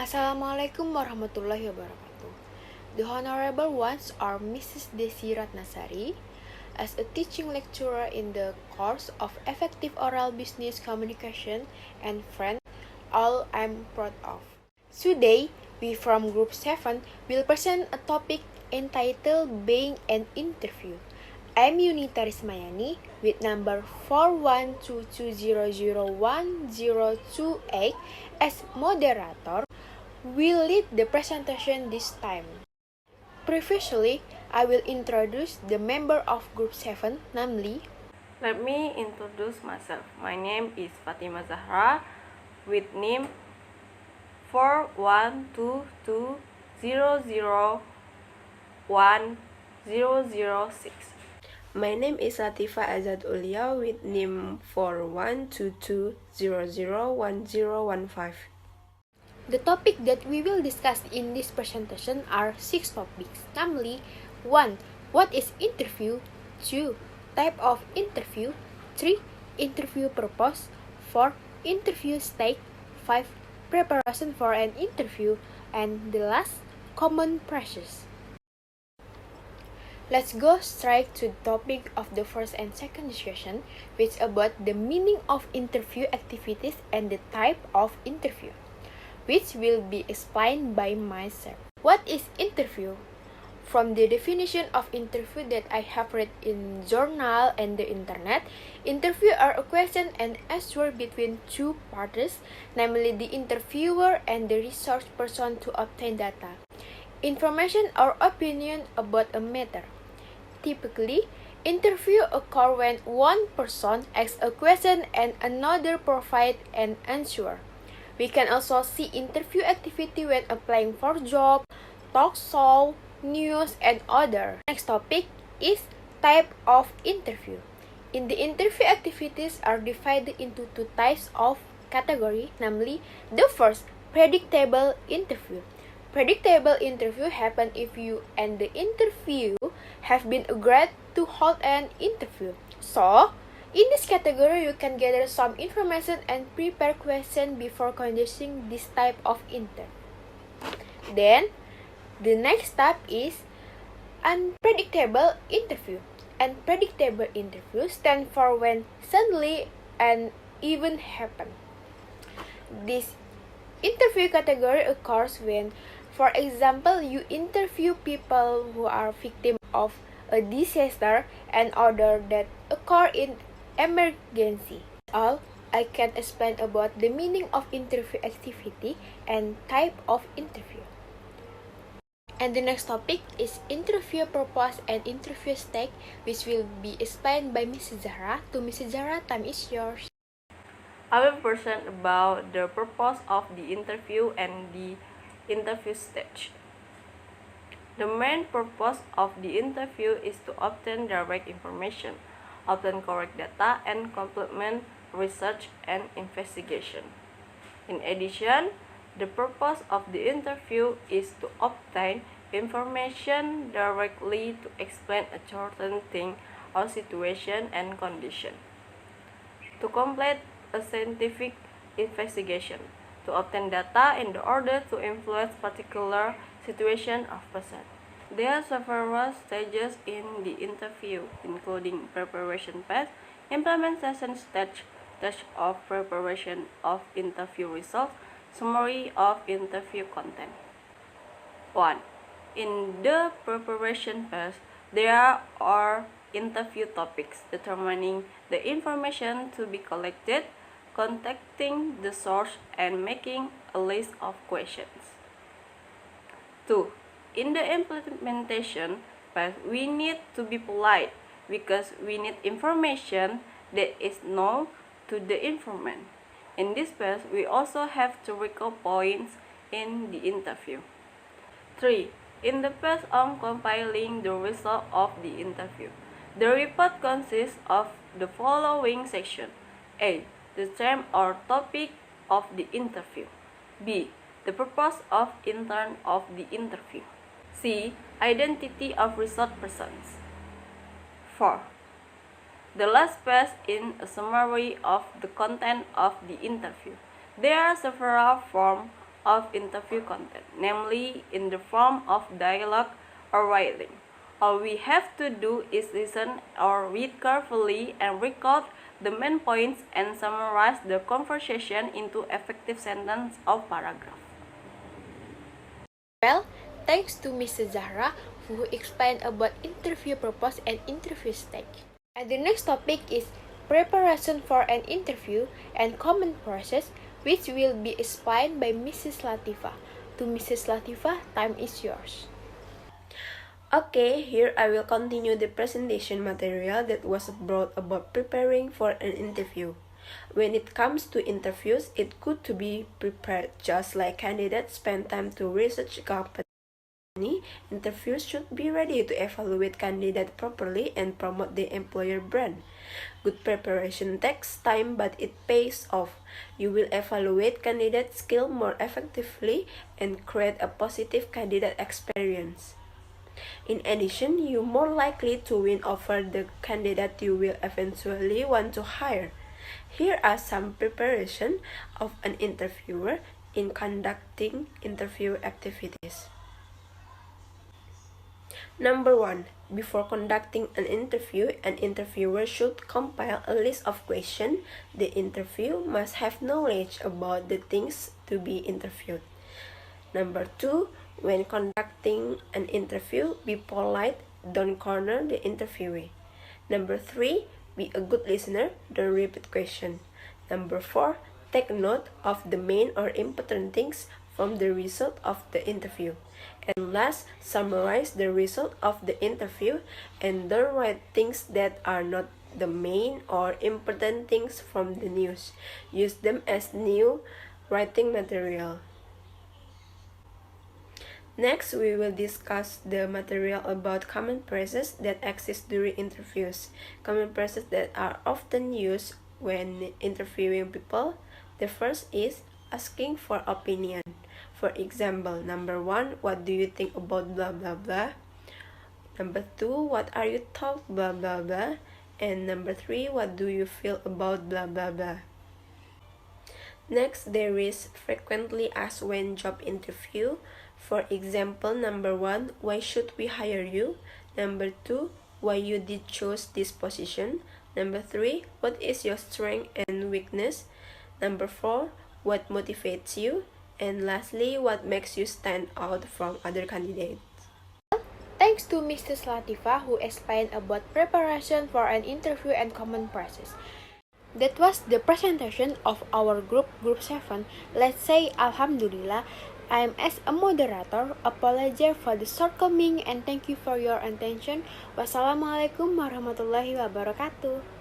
Assalamualaikum warahmatullahi wabarakatuh. The honorable ones are Mrs. Desi Ratnasari, as a teaching lecturer in the course of Effective Oral Business Communication and friend, all I'm proud of. Today, we from Group 7 will present a topic entitled Being an Interview. I'm Yunita Risma Yani with number 4122001028 as moderator. Will lead the presentation this time. Previously, I will introduce the member of Group 7, namely. Let me introduce myself. My name is Fatimah Zahra with name 4122001006. My name is Latifah Ulya with name 4122001015. The topic that we will discuss in this presentation are 6 topics, namely 1. What is interview? 2. Type of interview. 3. Interview purpose. 4. Interview stake. 5. Preparation for an interview. And the last, common pressures. Let's go straight to the topic of the first and second discussion, which about the meaning of interview activities and the type of interview, which will be explained by myself. What is interview? From the definition of interview that I have read in journal and the internet, interview are a question and answer between two parties, namely the interviewer and the resource person to obtain data, information or opinion about a matter. Typically, interview occur when one person asks a question and another provides an answer. We can also see interview activity when applying for job, talk show, news, and other. Next topic is type of interview. In the interview activities are divided into 2 types of category, namely the first, predictable interview. Predictable interview happen if you and the interview have been agreed to hold an interview. So, in this category, you can gather some information and prepare questions before conducting this type of interview. Then, the next step is unpredictable interview. Unpredictable interview stands for when suddenly an event happens. This interview category occurs when, for example, you interview people who are victims of a disaster and other that occur in emergency. All I can explain about the meaning of interview activity and type of interview. And the next topic is interview purpose and interview stake, which will be explained by Mrs. Zahra. To Mrs. Zahra, time is yours. I will present about the purpose of the interview and the interview stage. The main purpose of the interview is to obtain direct information, obtain correct data, and complement research and investigation. In addition, the purpose of the interview is to obtain information directly to explain a certain thing or situation and condition, to complete a scientific investigation, to obtain data in order to influence particular situation of person. There are several stages in the interview, including preparation phase, implementation stage, stage of preparation of interview results, summary of interview content. 1. In the preparation phase, there are interview topics determining the information to be collected, contacting the source, and making a list of questions. 2. In the implementation phase, we need to be polite because we need information that is known to the informant. In this phase, we also have to recall points in the interview. 3. In the phase of compiling the result of the interview, the report consists of the following section: A. The theme or topic of the interview. B. The purpose of intent of the interview. C. Identity of result persons. 4. The last page is a summary of the content of the interview. There are several forms of interview content, namely in the form of dialogue or writing. All we have to do is listen or read carefully and record the main points and summarize the conversation into effective sentence or paragraph. Well, thanks to Mrs. Zahra who explained about interview purpose and interview stage. And the next topic is preparation for an interview and common process, which will be explained by Mrs. Latifah. To Mrs. Latifah, time is yours. Okay, here I will continue the presentation material that was brought about preparing for an interview. When it comes to interviews, it's good to be prepared. Just like candidates spend time to research a company, interviews should be ready to evaluate candidates properly and promote the employer brand. Good preparation takes time, but it pays off. You will evaluate candidate skill more effectively and create a positive candidate experience. In addition, you're more likely to win over the candidate you will eventually want to hire. Here are some preparation of an interviewer in conducting interview activities. Number 1. Before conducting an interviewer should compile a list of questions. The interview must have knowledge about the things to be interviewed. Number 2. When conducting an interview, be polite, don't corner the interviewee. Number 3. Be a good listener, don't repeat questions. Number 4. Take note of the main or important things from the result of the interview. And last, summarize the result of the interview and don't write things that are not the main or important things from the news. Use them as new writing material. Next, we will discuss the material about common phrases that exist during interviews. Common phrases that are often used when interviewing people. The first is asking for opinion. For example, number 1, what do you think about blah blah blah? Number 2, what are your thoughts blah blah blah? And number 3, what do you feel about blah blah blah? Next, there is frequently asked when job interview. For example, number 1, why should we hire you? Number 2, why you did choose this position? Number 3, what is your strength and weakness? Number 4, what motivates you? And lastly, what makes you stand out from other candidates? Thanks to Mrs. Latifah who explained about preparation for an interview and common process. That was the presentation of our group 7. Let's say Alhamdulillah. I'm as a moderator, apologize for the shortcoming and thank you for your attention. Wassalamualaikum warahmatullahi wabarakatuh.